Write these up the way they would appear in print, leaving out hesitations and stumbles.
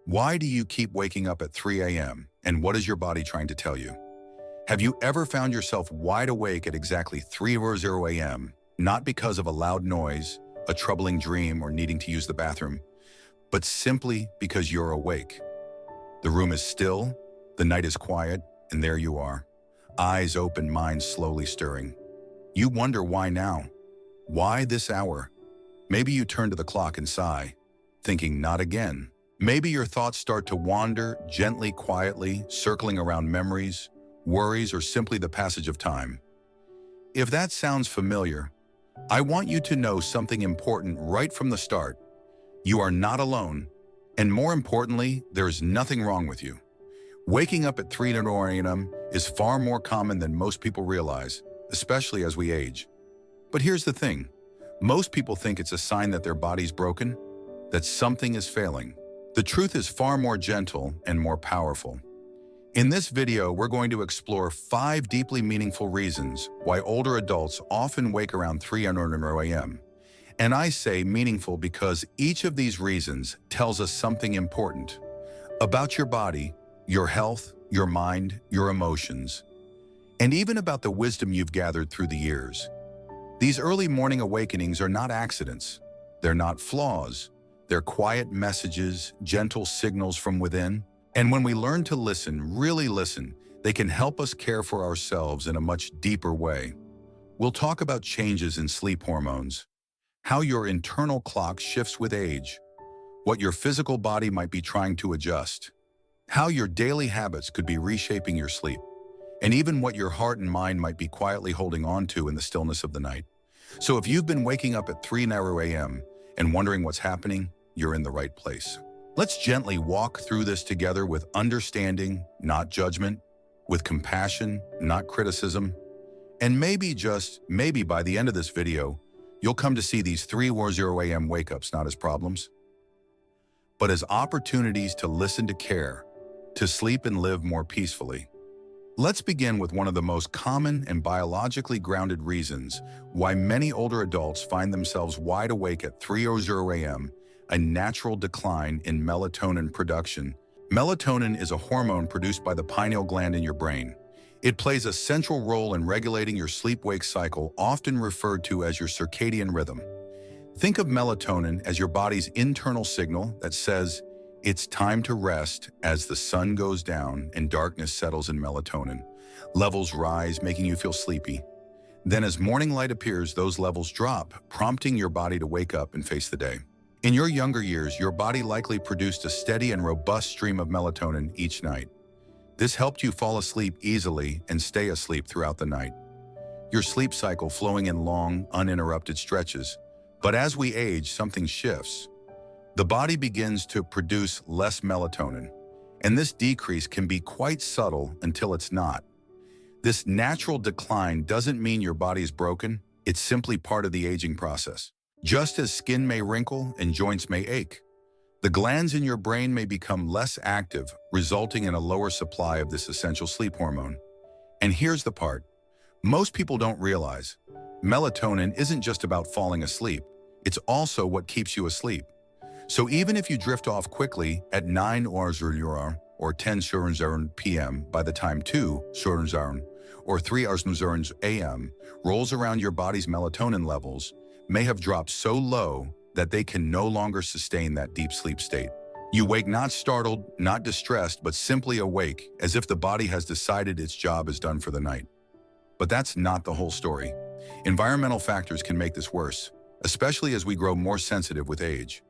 Why do you keep waking up at 3 a.m. and what is your body trying to tell you? Have you ever found yourself wide awake at exactly 3:00 a.m., not because of a loud noise, a troubling dream, or needing to use the bathroom, but simply because you're awake? The room is still, the night is quiet, and there you are, eyes open, mind slowly stirring. You wonder why now? Why this hour? Maybe you turn to the clock and sigh, thinking not again. Maybe your thoughts start to wander gently, quietly, circling around memories, worries, or simply the passage of time. If that sounds familiar, I want you to know something important right from the start. You are not alone, and more importantly, there is nothing wrong with you. Waking up at 3 a.m. is far more common than most people realize, especially as we age. But here's the thing. Most people think it's a sign that their body's broken, that something is failing. The truth is far more gentle and more powerful. In this video, we're going to explore 5 deeply meaningful reasons why older adults often wake around 3 a.m. And I say meaningful because each of these reasons tells us something important about your body, your health, your mind, your emotions, and even about the wisdom you've gathered through the years. These early morning awakenings are not accidents. They're not flaws. They're quiet messages, gentle signals from within. And when we learn to listen, really listen, they can help us care for ourselves in a much deeper way. We'll talk about changes in sleep hormones, how your internal clock shifts with age, what your physical body might be trying to adjust, how your daily habits could be reshaping your sleep, and even what your heart and mind might be quietly holding on to in the stillness of the night. So if you've been waking up at 3 a.m. and wondering what's happening, you're in the right place. Let's gently walk through this together with understanding, not judgment, with compassion, not criticism. And maybe, just maybe by the end of this video, you'll come to see these 3:00 a.m. wake-ups not as problems, but as opportunities to listen to care, to sleep and live more peacefully. Let's begin with one of the most common and biologically grounded reasons why many older adults find themselves wide awake at 3:00 a.m., a natural decline in melatonin production. Melatonin is a hormone produced by the pineal gland in your brain. It plays a central role in regulating your sleep-wake cycle, often referred to as your circadian rhythm. Think of melatonin as your body's internal signal that says, it's time to rest. As the sun goes down and darkness settles in melatonin, levels rise, making you feel sleepy. Then as morning light appears, those levels drop, prompting your body to wake up and face the day. In your younger years, your body likely produced a steady and robust stream of melatonin each night. This helped you fall asleep easily and stay asleep throughout the night, your sleep cycle flowing in long, uninterrupted stretches. But as we age, something shifts. The body begins to produce less melatonin, and this decrease can be quite subtle until it's not. This natural decline doesn't mean your body is broken, it's simply part of the aging process. Just as skin may wrinkle and joints may ache, the glands in your brain may become less active, resulting in a lower supply of this essential sleep hormone. And here's the part most people don't realize. Melatonin isn't just about falling asleep, it's also what keeps you asleep. So even if you drift off quickly at 9 or 10 p.m., by the time 2 or 3 a.m. rolls around, your body's melatonin levels may have dropped so low that they can no longer sustain that deep sleep state. You wake not startled, not distressed, but simply awake, as if the body has decided its job is done for the night. But that's not the whole story. Environmental factors can make this worse, especially as we grow more sensitive with age.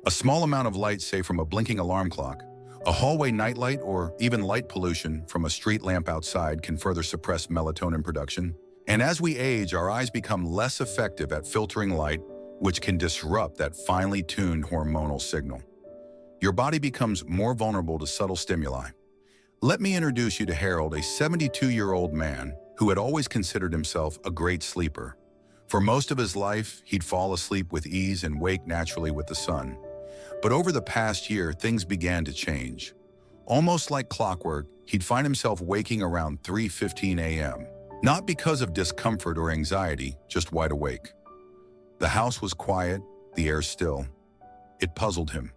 A small amount of light, say from a blinking alarm clock, a hallway nightlight, or even light pollution from a street lamp outside can further suppress melatonin production. And as we age, our eyes become less effective at filtering light, which can disrupt that finely tuned hormonal signal. Your body becomes more vulnerable to subtle stimuli. Let me introduce you to Harold, a 72-year-old man who had always considered himself a great sleeper. For most of his life, he'd fall asleep with ease and wake naturally with the sun. But over the past year, things began to change. Almost like clockwork, he'd find himself waking around 3:15 a.m. Not because of discomfort or anxiety, just wide awake. The house was quiet, the air still. It puzzled him.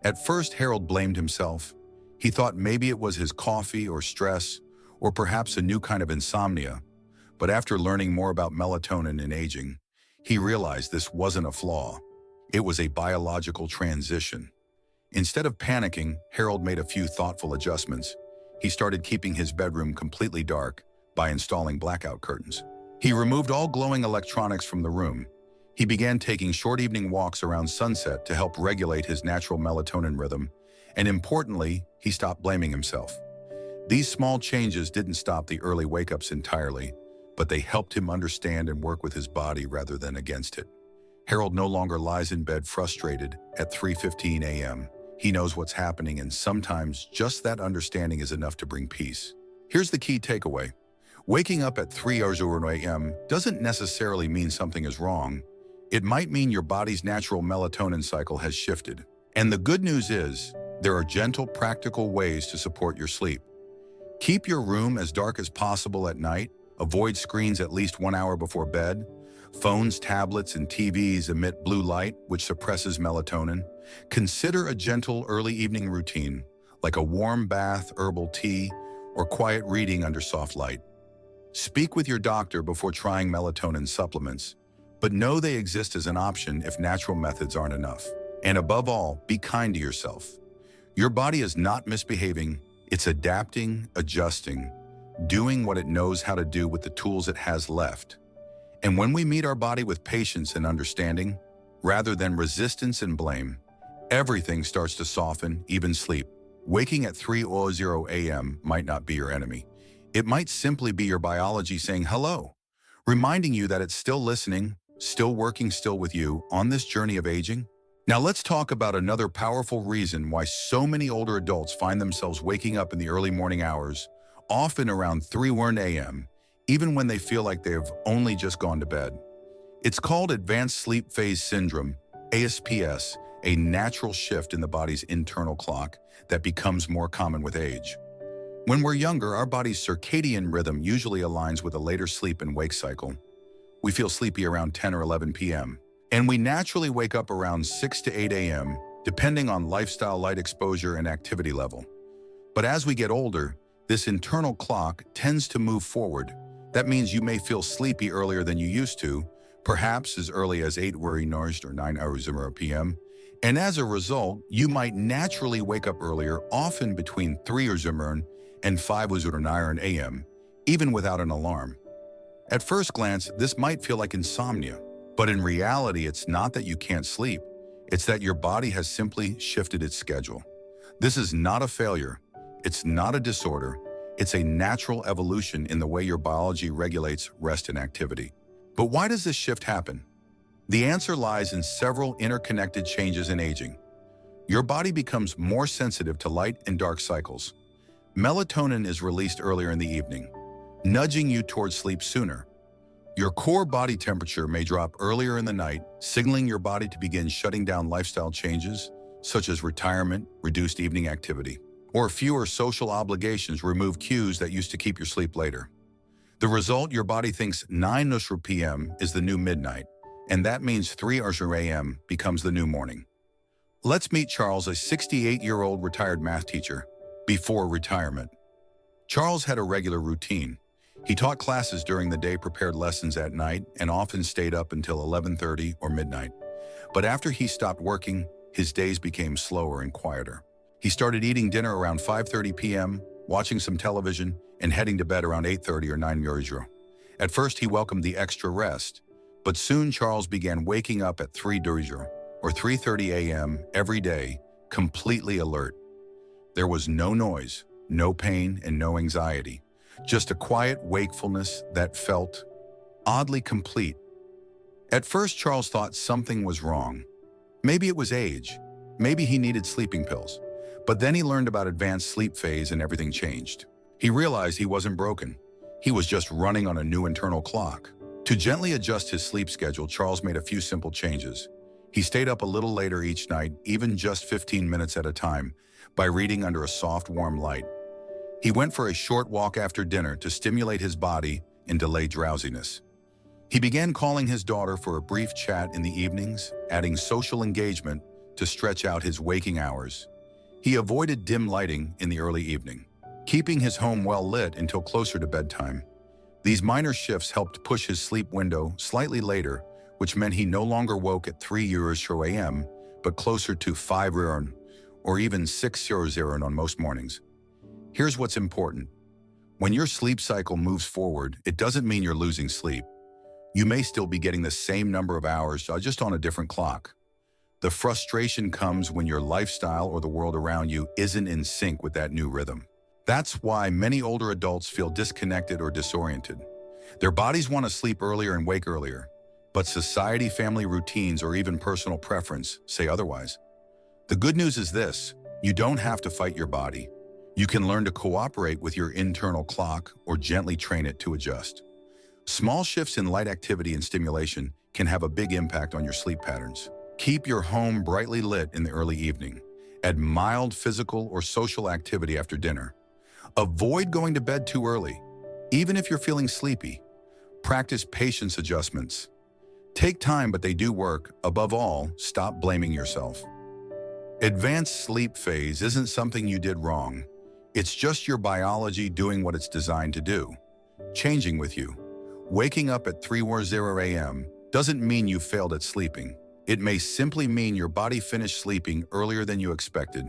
At first, Harold blamed himself. He thought maybe it was his coffee or stress, or perhaps a new kind of insomnia. But after learning more about melatonin and aging, he realized this wasn't a flaw. It was a biological transition. Instead of panicking, Harold made a few thoughtful adjustments. He started keeping his bedroom completely dark by installing blackout curtains. He removed all glowing electronics from the room. He began taking short evening walks around sunset to help regulate his natural melatonin rhythm. And importantly, he stopped blaming himself. These small changes didn't stop the early wake-ups entirely, but they helped him understand and work with his body rather than against it. Harold no longer lies in bed frustrated at 3:15 a.m. He knows what's happening, and sometimes just that understanding is enough to bring peace. Here's the key takeaway. Waking up at 3:00 a.m. doesn't necessarily mean something is wrong. It might mean your body's natural melatonin cycle has shifted. And the good news is, there are gentle, practical ways to support your sleep. Keep your room as dark as possible at night. Avoid screens at least 1 hour before bed. Phones, tablets, and TVs emit blue light, which suppresses melatonin. Consider a gentle early evening routine, like a warm bath, herbal tea, or quiet reading under soft light. Speak with your doctor before trying melatonin supplements, but know they exist as an option if natural methods aren't enough. And above all, be kind to yourself. Your body is not misbehaving, it's adapting, adjusting, doing what it knows how to do with the tools it has left. And when we meet our body with patience and understanding, rather than resistance and blame, everything starts to soften, even sleep. Waking at 3:00 a.m. might not be your enemy. It might simply be your biology saying hello, reminding you that it's still listening, still working, still with you on this journey of aging. Now let's talk about another powerful reason why so many older adults find themselves waking up in the early morning hours, often around 3:00 a.m., even when they feel like they've only just gone to bed. It's called Advanced Sleep Phase Syndrome, ASPS, a natural shift in the body's internal clock that becomes more common with age. When we're younger, our body's circadian rhythm usually aligns with a later sleep and wake cycle. We feel sleepy around 10 or 11 p.m., and we naturally wake up around 6 to 8 a.m., depending on lifestyle, light exposure, and activity level. But as we get older, this internal clock tends to move forward. That means you may feel sleepy earlier than you used to, perhaps as early as 8 or 9 p.m., and as a result, you might naturally wake up earlier, often between 3:00 and 5:00 a.m., even without an alarm. At first glance, this might feel like insomnia, but in reality, it's not that you can't sleep. It's that your body has simply shifted its schedule. This is not a failure. It's not a disorder. It's a natural evolution in the way your biology regulates rest and activity. But why does this shift happen? The answer lies in several interconnected changes in aging. Your body becomes more sensitive to light and dark cycles. Melatonin is released earlier in the evening, nudging you towards sleep sooner. Your core body temperature may drop earlier in the night, signaling your body to begin shutting down lifestyle changes, such as retirement, reduced evening activity, or fewer social obligations remove cues that used to keep your sleep later. The result, your body thinks 9:00 p.m. is the new midnight, and that means 3:00 a.m. becomes the new morning. Let's meet Charles, a 68-year-old retired math teacher, before retirement. Charles had a regular routine. He taught classes during the day, prepared lessons at night, and often stayed up until 11:30 or midnight. But after he stopped working, his days became slower and quieter. He started eating dinner around 5:30 p.m., watching some television, and heading to bed around 8:30 or 9:00. At first, he welcomed the extra rest, but soon Charles began waking up at 3:00 or 3:30 a.m. every day, completely alert. There was no noise, no pain, and no anxiety, just a quiet wakefulness that felt oddly complete. At first, Charles thought something was wrong. Maybe it was age. Maybe he needed sleeping pills. But then he learned about advanced sleep phase and everything changed. He realized he wasn't broken. He was just running on a new internal clock. To gently adjust his sleep schedule, Charles made a few simple changes. He stayed up a little later each night, even just 15 minutes at a time, by reading under a soft, warm light. He went for a short walk after dinner to stimulate his body and delay drowsiness. He began calling his daughter for a brief chat in the evenings, adding social engagement to stretch out his waking hours. He avoided dim lighting in the early evening, keeping his home well lit until closer to bedtime. These minor shifts helped push his sleep window slightly later, which meant he no longer woke at 3:00 a.m., but closer to 5:00 or even 6:00 on most mornings. Here's what's important. When your sleep cycle moves forward, it doesn't mean you're losing sleep. You may still be getting the same number of hours, just on a different clock. The frustration comes when your lifestyle or the world around you isn't in sync with that new rhythm. That's why many older adults feel disconnected or disoriented. Their bodies want to sleep earlier and wake earlier, but society, family routines, or even personal preference say otherwise. The good news is this: you don't have to fight your body. You can learn to cooperate with your internal clock or gently train it to adjust. Small shifts in light activity and stimulation can have a big impact on your sleep patterns. Keep your home brightly lit in the early evening. Add mild physical or social activity after dinner. Avoid going to bed too early, even if you're feeling sleepy. Practice patience adjustments. Take time, but they do work. Above all, stop blaming yourself. Advanced sleep phase isn't something you did wrong. It's just your biology doing what it's designed to do, changing with you. Waking up at 3:00 a.m. doesn't mean you failed at sleeping. It may simply mean your body finished sleeping earlier than you expected.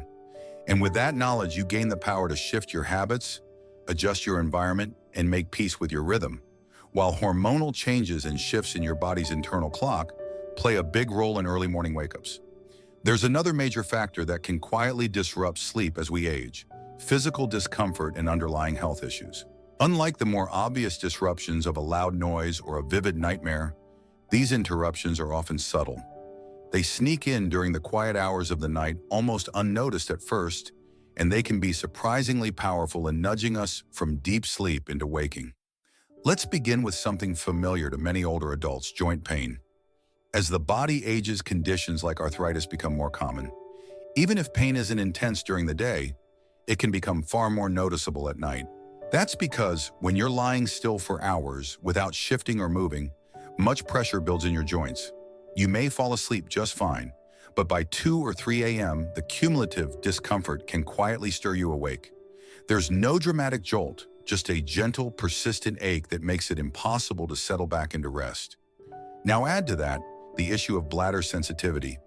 And with that knowledge, you gain the power to shift your habits, adjust your environment, and make peace with your rhythm. While hormonal changes and shifts in your body's internal clock play a big role in early morning wake-ups. There's another major factor that can quietly disrupt sleep as we age: physical discomfort and underlying health issues. Unlike the more obvious disruptions of a loud noise or a vivid nightmare, these interruptions are often subtle. They sneak in during the quiet hours of the night, almost unnoticed at first, and they can be surprisingly powerful in nudging us from deep sleep into waking. Let's begin with something familiar to many older adults: joint pain. As the body ages, conditions like arthritis become more common. Even if pain isn't intense during the day, it can become far more noticeable at night. That's because when you're lying still for hours without shifting or moving, much pressure builds in your joints. You may fall asleep just fine, but by 2 or 3 a.m., the cumulative discomfort can quietly stir you awake. There's no dramatic jolt, just a gentle, persistent ache that makes it impossible to settle back into rest. Now add to that the issue of bladder sensitivity.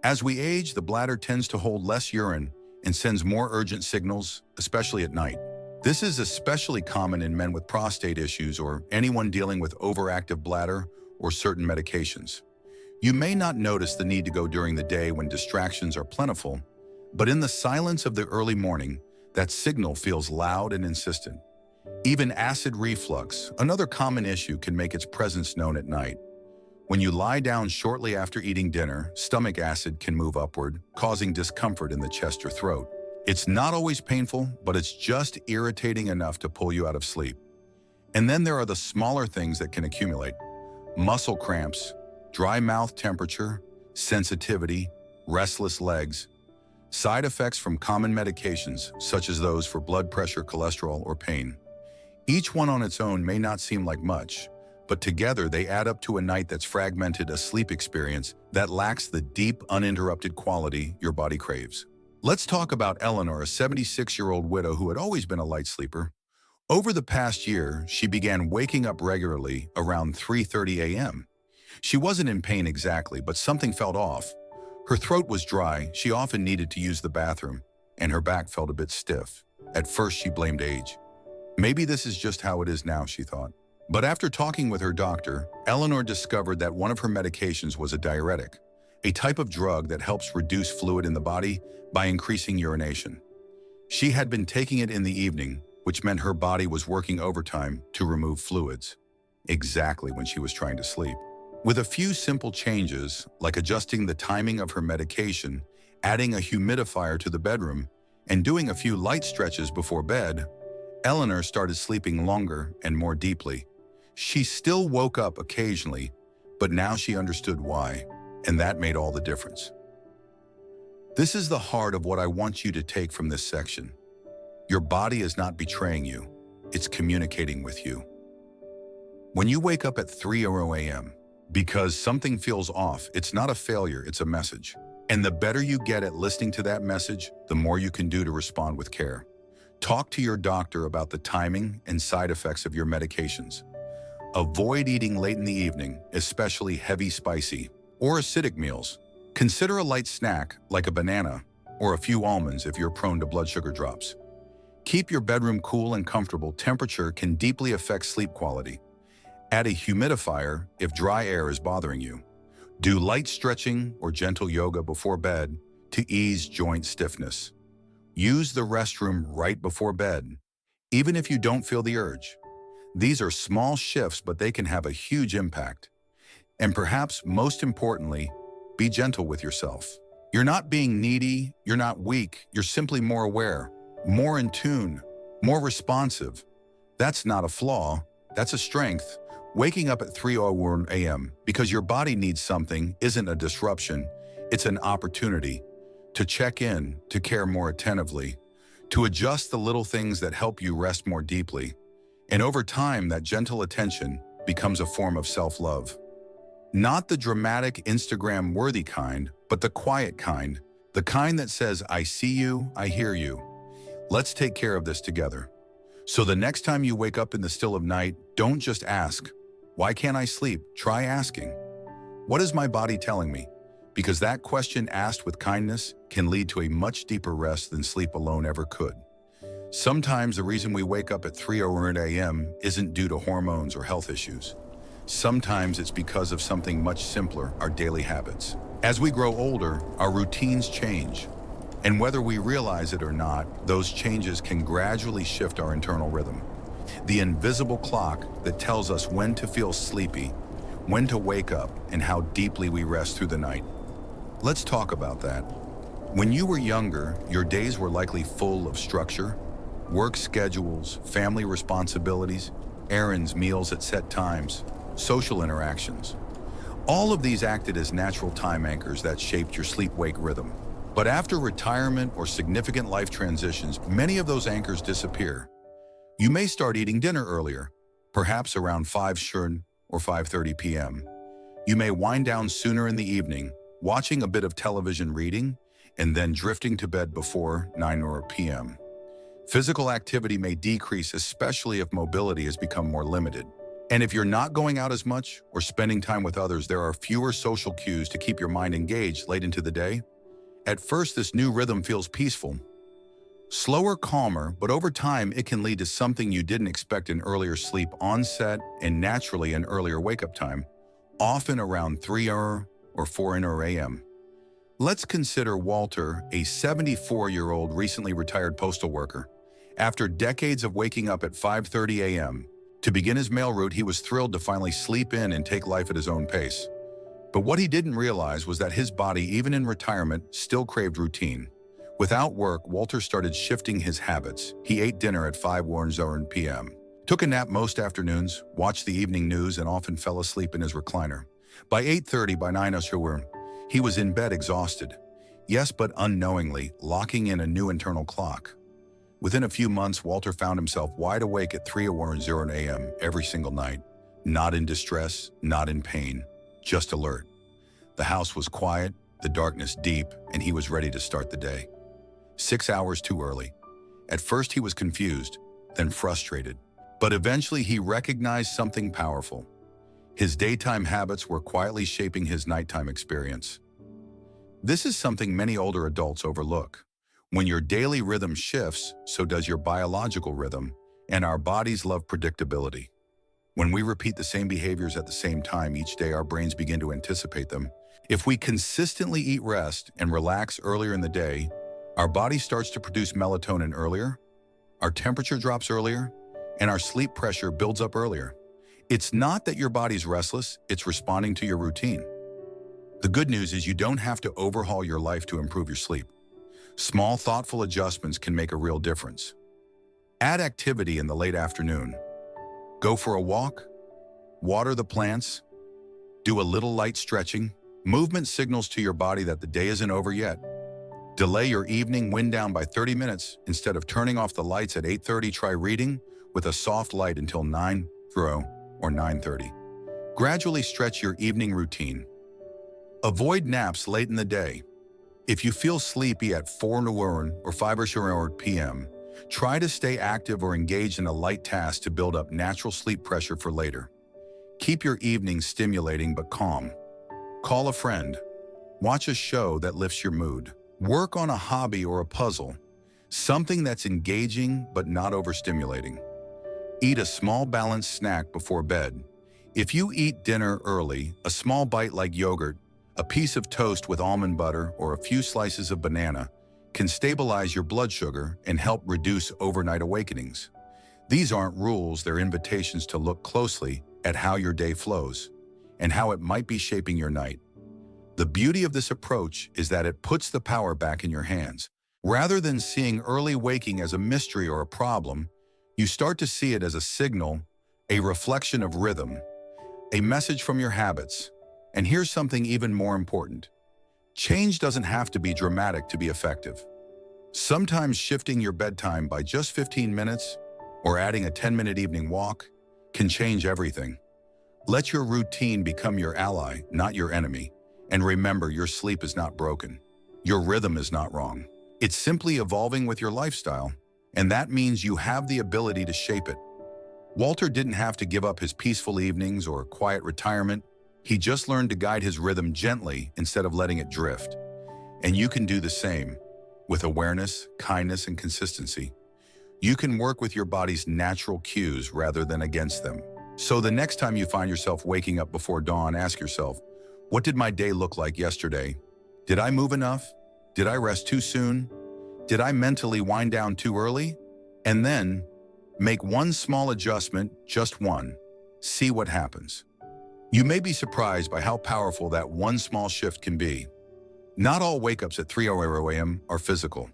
As we age, the bladder tends to hold less urine and sends more urgent signals, especially at night. This is especially common in men with prostate issues or anyone dealing with overactive bladder or certain medications. You may not notice the need to go during the day when distractions are plentiful, but in the silence of the early morning, that signal feels loud and insistent. Even acid reflux, another common issue, can make its presence known at night. When you lie down shortly after eating dinner, stomach acid can move upward, causing discomfort in the chest or throat. It's not always painful, but it's just irritating enough to pull you out of sleep. And then there are the smaller things that can accumulate: muscle cramps, dry mouth temperature, sensitivity, restless legs. Side effects from common medications, such as those for blood pressure, cholesterol, or pain. Each one on its own may not seem like much, but together they add up to a night that's fragmented, a sleep experience that lacks the deep, uninterrupted quality your body craves. Let's talk about Eleanor, a 76-year-old widow who had always been a light sleeper. Over the past year, she began waking up regularly around 3:30 a.m. She wasn't in pain exactly, but something felt off. Her throat was dry, she often needed to use the bathroom, and her back felt a bit stiff. At first, she blamed age. Maybe this is just how it is now, she thought. But after talking with her doctor, Eleanor discovered that one of her medications was a diuretic, a type of drug that helps reduce fluid in the body by increasing urination. She had been taking it in the evening, which meant her body was working overtime to remove fluids, exactly when she was trying to sleep. With a few simple changes, like adjusting the timing of her medication, adding a humidifier to the bedroom, and doing a few light stretches before bed, Eleanor started sleeping longer and more deeply. She still woke up occasionally, but now she understood why, and that made all the difference. This is the heart of what I want you to take from this section. Your body is not betraying you, it's communicating with you. When you wake up at 3:00 a.m., because something feels off, it's not a failure, it's a message. And the better you get at listening to that message, the more you can do to respond with care. Talk to your doctor about the timing and side effects of your medications. Avoid eating late in the evening, especially heavy, spicy, or acidic meals. Consider a light snack like a banana or a few almonds if you're prone to blood sugar drops. Keep your bedroom cool and comfortable. Temperature can deeply affect sleep quality. Add a humidifier if dry air is bothering you. Do light stretching or gentle yoga before bed to ease joint stiffness. Use the restroom right before bed, even if you don't feel the urge. These are small shifts, but they can have a huge impact. And perhaps most importantly, be gentle with yourself. You're not being needy, you're not weak, you're simply more aware, more in tune, more responsive. That's not a flaw, that's a strength. Waking up at 3:01 a.m. because your body needs something isn't a disruption, it's an opportunity to check in, to care more attentively, to adjust the little things that help you rest more deeply. And over time, that gentle attention becomes a form of self-love. Not the dramatic, Instagram-worthy kind, but the quiet kind, the kind that says, I see you, I hear you. Let's take care of this together. So the next time you wake up in the still of night, don't just ask, why can't I sleep? Try asking, what is my body telling me? Because that question asked with kindness can lead to a much deeper rest than sleep alone ever could. Sometimes the reason we wake up at 3:01 a.m. isn't due to hormones or health issues. Sometimes it's because of something much simpler, our daily habits. As we grow older, our routines change. And whether we realize it or not, those changes can gradually shift our internal rhythm. The invisible clock that tells us when to feel sleepy, when to wake up, and how deeply we rest through the night. Let's talk about that. When you were younger, your days were likely full of structure, work schedules, family responsibilities, errands, meals at set times, social interactions. All of these acted as natural time anchors that shaped your sleep-wake rhythm. But after retirement or significant life transitions, many of those anchors disappear. You may start eating dinner earlier, perhaps around 5 shurn or 5:30 p.m. You may wind down sooner in the evening, watching a bit of television, reading, and then drifting to bed before 9 p.m. Physical activity may decrease, especially if mobility has become more limited. And if you're not going out as much or spending time with others, there are fewer social cues to keep your mind engaged late into the day. At first, this new rhythm feels peaceful, slower, calmer, but over time, it can lead to something you didn't expect: an earlier sleep onset and naturally an earlier wake-up time, often around 3 or 4 a.m. Let's consider Walter, a 74-year-old recently retired postal worker. After decades of waking up at 5:30 a.m. to begin his mail route, he was thrilled to finally sleep in and take life at his own pace. But what he didn't realize was that his body, even in retirement, still craved routine. Without work, Walter started shifting his habits. He ate dinner at 5:00 p.m., took a nap most afternoons, watched the evening news, and often fell asleep in his recliner. By 8:30, by 9:00, he was in bed exhausted. Yes, but unknowingly, locking in a new internal clock. Within a few months, Walter found himself wide awake at 3:00 a.m. every single night. Not in distress, not in pain, just alert. The house was quiet, the darkness deep, and he was ready to start the day. 6 hours too early. At first he was confused, then frustrated. But eventually he recognized something powerful. His daytime habits were quietly shaping his nighttime experience. This is something many older adults overlook. When your daily rhythm shifts, so does your biological rhythm, and our bodies love predictability. When we repeat the same behaviors at the same time each day, our brains begin to anticipate them. If we consistently eat, rest, and relax earlier in the day, our body starts to produce melatonin earlier, our temperature drops earlier, and our sleep pressure builds up earlier. It's not that your body's restless, it's responding to your routine. The good news is you don't have to overhaul your life to improve your sleep. Small, thoughtful adjustments can make a real difference. Add activity in the late afternoon. Go for a walk, water the plants, do a little light stretching. Movement signals to your body that the day isn't over yet. Delay your evening wind down by 30 minutes. Instead of turning off the lights at 8:30, try reading with a soft light until 9 or 9:30. Gradually stretch your evening routine. Avoid naps late in the day. If you feel sleepy at 4 or 5 p.m., try to stay active or engage in a light task to build up natural sleep pressure for later. Keep your evenings stimulating but calm. Call a friend. Watch a show that lifts your mood. Work on a hobby or a puzzle, something that's engaging but not overstimulating. Eat a small balanced snack before bed. If you eat dinner early, a small bite like yogurt, a piece of toast with almond butter, or a few slices of banana can stabilize your blood sugar and help reduce overnight awakenings. These aren't rules, they're invitations to look closely at how your day flows and how it might be shaping your night. The beauty of this approach is that it puts the power back in your hands. Rather than seeing early waking as a mystery or a problem, you start to see it as a signal, a reflection of rhythm, a message from your habits. And here's something even more important. Change doesn't have to be dramatic to be effective. Sometimes shifting your bedtime by just 15 minutes or adding a 10-minute evening walk can change everything. Let your routine become your ally, not your enemy. And remember, your sleep is not broken. Your rhythm is not wrong. It's simply evolving with your lifestyle, and that means you have the ability to shape it. Walter didn't have to give up his peaceful evenings or quiet retirement. He just learned to guide his rhythm gently instead of letting it drift. And you can do the same with awareness, kindness, and consistency. You can work with your body's natural cues rather than against them. So the next time you find yourself waking up before dawn, ask yourself, what did my day look like yesterday? Did I move enough? Did I rest too soon? Did I mentally wind down too early? And then make one small adjustment, just one. See what happens. You may be surprised by how powerful that one small shift can be. Not all wake-ups at 3 a.m. are physical.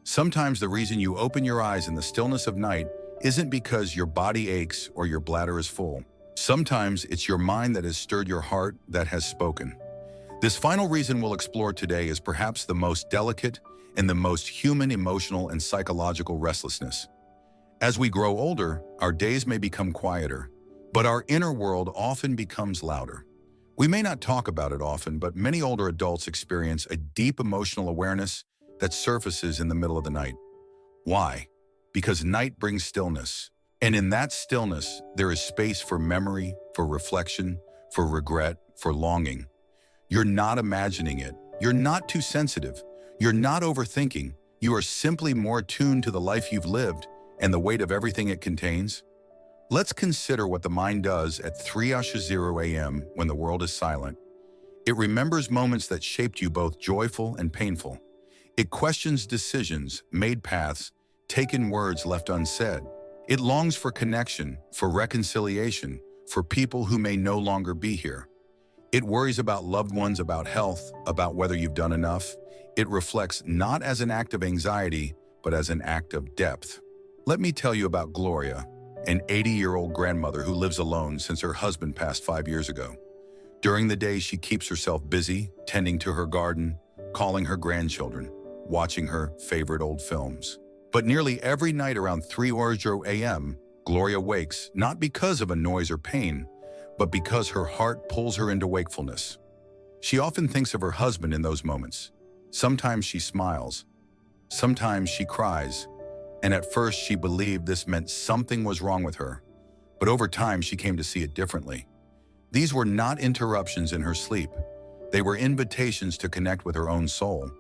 Sometimes the reason you open your eyes in the stillness of night isn't because your body aches or your bladder is full. Sometimes it's your mind that has stirred your heart, that has spoken. This final reason we'll explore today is perhaps the most delicate and the most human emotional and psychological restlessness. As we grow older, our days may become quieter, but our inner world often becomes louder. We may not talk about it often, but many older adults experience a deep emotional awareness that surfaces in the middle of the night. Why? Because night brings stillness. And in that stillness, there is space for memory, for reflection, for regret, for longing. You're not imagining it. You're not too sensitive. You're not overthinking. You are simply more attuned to the life you've lived and the weight of everything it contains. Let's consider what the mind does at 3 a.m. when the world is silent. It remembers moments that shaped you, both joyful and painful. It questions decisions, made paths, taken words left unsaid. It longs for connection, for reconciliation, for people who may no longer be here. It worries about loved ones, about health, about whether you've done enough. It reflects not as an act of anxiety, but as an act of depth. Let me tell you about Gloria, an 80-year-old grandmother who lives alone since her husband passed 5 years ago. During the day, she keeps herself busy, tending to her garden, calling her grandchildren, watching her favorite old films. But nearly every night around 3 a.m., Gloria wakes, not because of a noise or pain, but because her heart pulls her into wakefulness. She often thinks of her husband in those moments. Sometimes she smiles, sometimes she cries, and at first she believed this meant something was wrong with her. But over time, she came to see it differently. These were not interruptions in her sleep. They were invitations to connect with her own soul.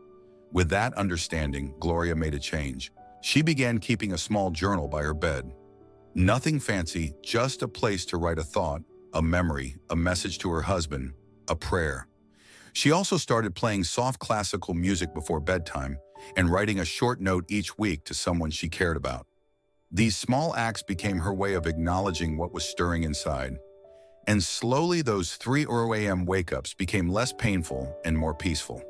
With that understanding, Gloria made a change. She began keeping a small journal by her bed. Nothing fancy, just a place to write a thought, a memory, a message to her husband, a prayer. She also started playing soft classical music before bedtime and writing a short note each week to someone she cared about. These small acts became her way of acknowledging what was stirring inside. And slowly those 3 a.m. wake-ups became less painful and more peaceful.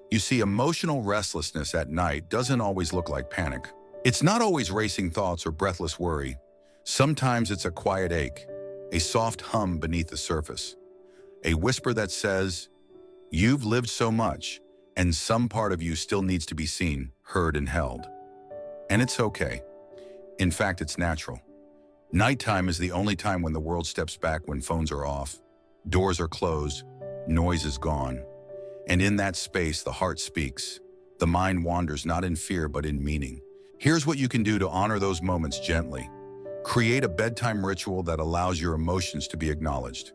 You see, emotional restlessness at night doesn't always look like panic. It's not always racing thoughts or breathless worry. Sometimes it's a quiet ache, a soft hum beneath the surface, a whisper that says, "You've lived so much, and some part of you still needs to be seen, heard, and held." And it's okay. In fact, it's natural. Nighttime is the only time when the world steps back, when phones are off, doors are closed, noise is gone. And in that space, the heart speaks. The mind wanders not in fear, but in meaning. Here's what you can do to honor those moments gently. Create a bedtime ritual that allows your emotions to be acknowledged.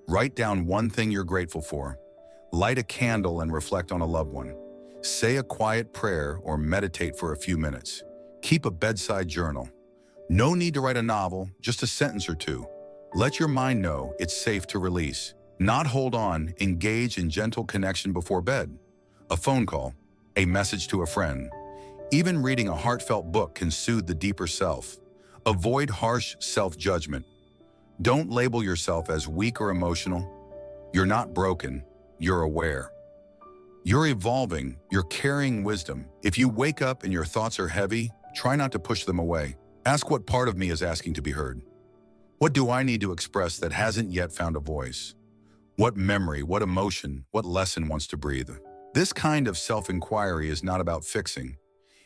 Write down one thing you're grateful for. Light a candle and reflect on a loved one. Say a quiet prayer or meditate for a few minutes. Keep a bedside journal. No need to write a novel, just a sentence or two. Let your mind know it's safe to release. Not hold on, engage in gentle connection before bed. A phone call, a message to a friend. Even reading a heartfelt book can soothe the deeper self. Avoid harsh self-judgment. Don't label yourself as weak or emotional. You're not broken, you're aware. You're evolving, you're carrying wisdom. If you wake up and your thoughts are heavy, try not to push them away. Ask what part of me is asking to be heard. What do I need to express that hasn't yet found a voice? What memory, what emotion, what lesson wants to breathe? This kind of self-inquiry is not about fixing.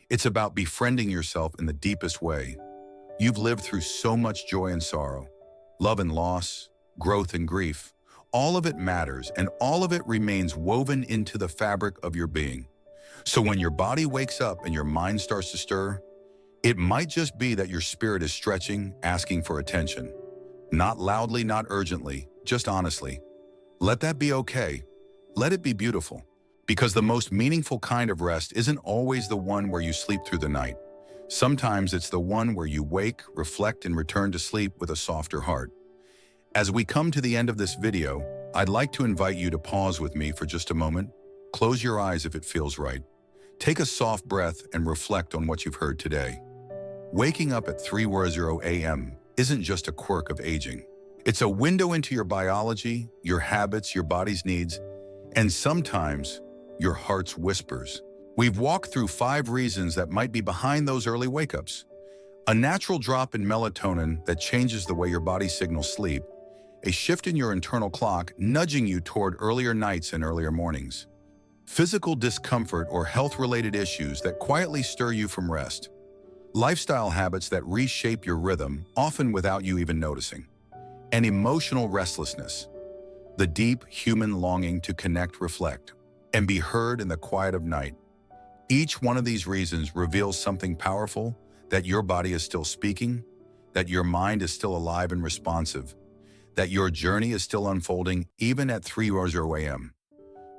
It's about befriending yourself in the deepest way. You've lived through so much joy and sorrow, love and loss, growth and grief. All of it matters, and all of it remains woven into the fabric of your being. So when your body wakes up and your mind starts to stir, it might just be that your spirit is stretching, asking for attention. Not loudly, not urgently, just honestly. Let that be okay. Let it be beautiful. Because the most meaningful kind of rest isn't always the one where you sleep through the night. Sometimes it's the one where you wake, reflect, and return to sleep with a softer heart. As we come to the end of this video, I'd like to invite you to pause with me for just a moment. Close your eyes if it feels right. Take a soft breath and reflect on what you've heard today. Waking up at 3:00 a.m. isn't just a quirk of aging. It's a window into your biology, your habits, your body's needs, and sometimes your heart's whispers. We've walked through 5 reasons that might be behind those early wake-ups. A natural drop in melatonin that changes the way your body signals sleep. A shift in your internal clock nudging you toward earlier nights and earlier mornings. Physical discomfort or health-related issues that quietly stir you from rest. Lifestyle habits that reshape your rhythm, often without you even noticing. And emotional restlessness. The deep human longing to connect, reflect, and be heard in the quiet of night. Each one of these reasons reveals something powerful, that your body is still speaking, that your mind is still alive and responsive, that your journey is still unfolding even at 3:00 a.m.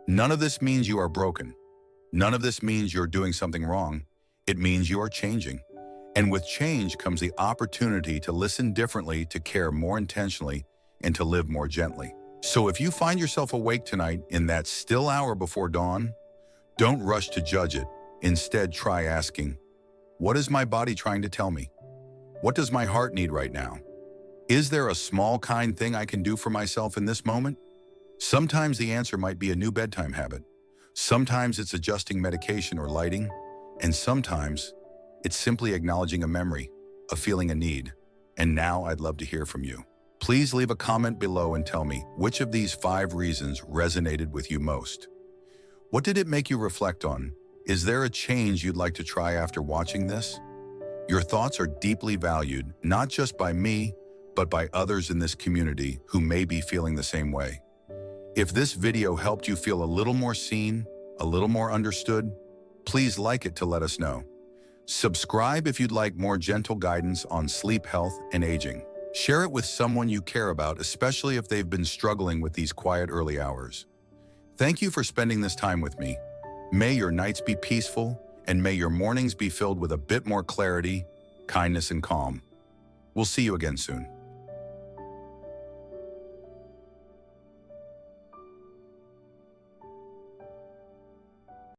None of this means you are broken. None of this means you're doing something wrong. It means you are changing. And with change comes the opportunity to listen differently, to care more intentionally, and to live more gently. So if you find yourself awake tonight in that still hour before dawn, don't rush to judge it. Instead, try asking, what is my body trying to tell me? What does my heart need right now? Is there a small, kind thing I can do for myself in this moment? Sometimes the answer might be a new bedtime habit. Sometimes it's adjusting medication or lighting. And sometimes it's simply acknowledging a memory, a feeling, a need. And now I'd love to hear from you. Please leave a comment below and tell me which of these 5 reasons resonated with you most. What did it make you reflect on? Is there a change you'd like to try after watching this? Your thoughts are deeply valued, not just by me, but by others in this community who may be feeling the same way. If this video helped you feel a little more seen, a little more understood, please like it to let us know. Subscribe if you'd like more gentle guidance on sleep, health, and aging. Share it with someone you care about, especially if they've been struggling with these quiet early hours. Thank you for spending this time with me. May your nights be peaceful, and may your mornings be filled with a bit more clarity, kindness, and calm. We'll see you again soon.